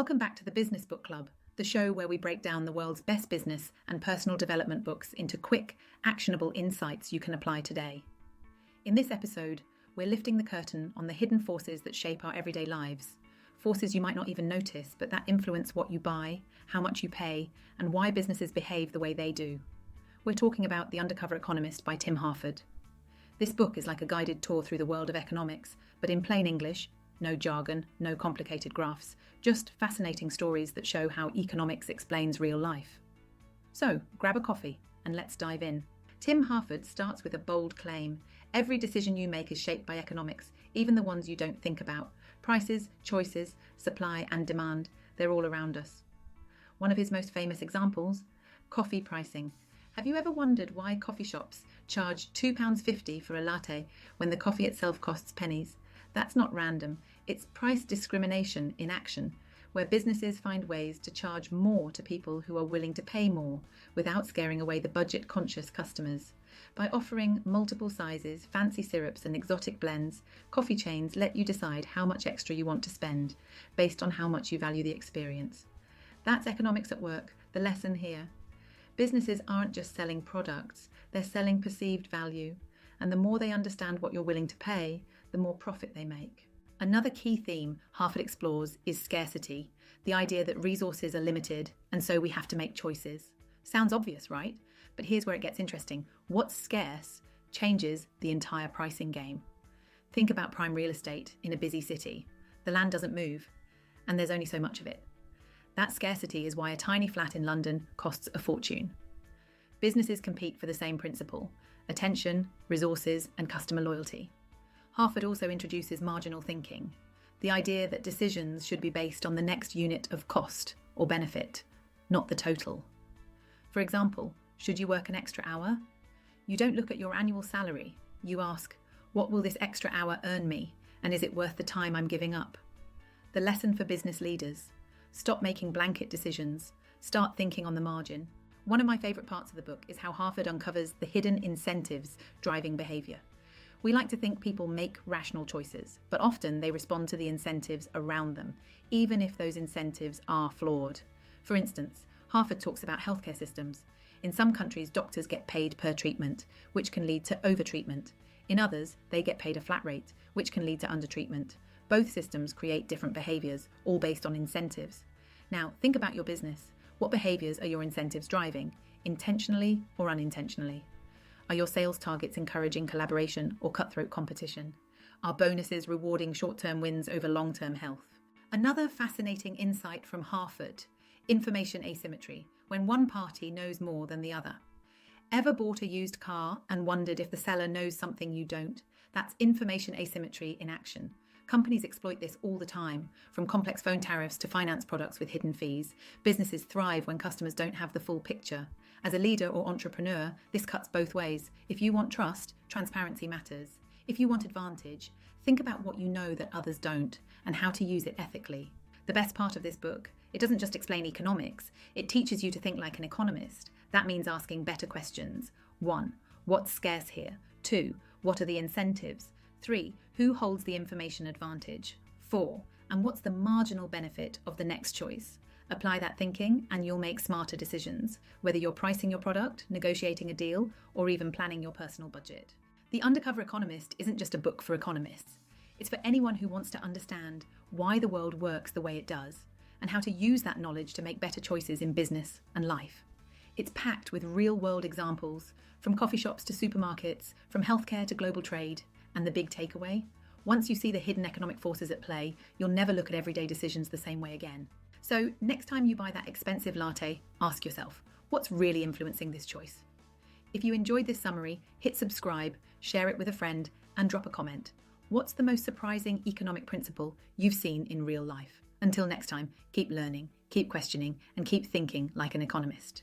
Welcome back to the Business Book Club, the show where we break down the world's best business and personal development books into quick, actionable insights you can apply today. In this episode, we're lifting the curtain on the hidden forces that shape our everyday lives, forces you might not even notice, but that influence what you buy, how much you pay, and why businesses behave the way they do. We're talking about The Undercover Economist by Tim Harford. This book is like a guided tour through the world of economics, but in plain English. No jargon, no complicated graphs, just fascinating stories that show how economics explains real life. So, grab a coffee and let's dive in. Tim Harford starts with a bold claim. Every decision you make is shaped by economics, even the ones you don't think about. Prices, choices, supply and demand, they're all around us. One of his most famous examples, coffee pricing. Have you ever wondered why coffee shops charge £2.50 for a latte when the coffee itself costs pennies? That's not random, it's price discrimination in action, where businesses find ways to charge more to people who are willing to pay more without scaring away the budget-conscious customers. By offering multiple sizes, fancy syrups and exotic blends, coffee chains let you decide how much extra you want to spend, based on how much you value the experience. That's economics at work, the lesson here. Businesses aren't just selling products, they're selling perceived value. And the more they understand what you're willing to pay, the more profit they make. Another key theme Harford explores is scarcity, the idea that resources are limited and so we have to make choices. Sounds obvious, right? But here's where it gets interesting. What's scarce changes the entire pricing game. Think about prime real estate in a busy city. The land doesn't move, and there's only so much of it. That scarcity is why a tiny flat in London costs a fortune. Businesses compete for the same principle: attention, resources, and customer loyalty. Harford also introduces marginal thinking, the idea that decisions should be based on the next unit of cost or benefit, not the total. For example, should you work an extra hour? You don't look at your annual salary. You ask, what will this extra hour earn me, and is it worth the time I'm giving up? The lesson for business leaders: stop making blanket decisions, start thinking on the margin. One of my favourite parts of the book is how Harford uncovers the hidden incentives driving behaviour. We like to think people make rational choices, but often they respond to the incentives around them, even if those incentives are flawed. For instance, Harford talks about healthcare systems. In some countries, doctors get paid per treatment, which can lead to overtreatment. In others, they get paid a flat rate, which can lead to undertreatment. Both systems create different behaviours, all based on incentives. Now, think about your business. What behaviours are your incentives driving, intentionally or unintentionally? Are your sales targets encouraging collaboration or cutthroat competition? Are bonuses rewarding short-term wins over long-term health? Another fascinating insight from Harford: information asymmetry, when one party knows more than the other. Ever bought a used car and wondered if the seller knows something you don't? That's information asymmetry in action. Companies exploit this all the time, from complex phone tariffs to finance products with hidden fees. Businesses thrive when customers don't have the full picture. As a leader or entrepreneur, this cuts both ways. If you want trust, transparency matters. If you want advantage, think about what you know that others don't and how to use it ethically. The best part of this book, it doesn't just explain economics, it teaches you to think like an economist. That means asking better questions. 1. What's scarce here? 2. What are the incentives? 3. Who holds the information advantage? 4. And what's the marginal benefit of the next choice? Apply that thinking and you'll make smarter decisions, whether you're pricing your product, negotiating a deal, or even planning your personal budget. The Undercover Economist isn't just a book for economists. It's for anyone who wants to understand why the world works the way it does, and how to use that knowledge to make better choices in business and life. It's packed with real-world examples, from coffee shops to supermarkets, from healthcare to global trade. And the big takeaway? Once you see the hidden economic forces at play, you'll never look at everyday decisions the same way again. So next time you buy that expensive latte, ask yourself, what's really influencing this choice? If you enjoyed this summary, hit subscribe, share it with a friend, and drop a comment. What's the most surprising economic principle you've seen in real life? Until next time, keep learning, keep questioning, and keep thinking like an economist.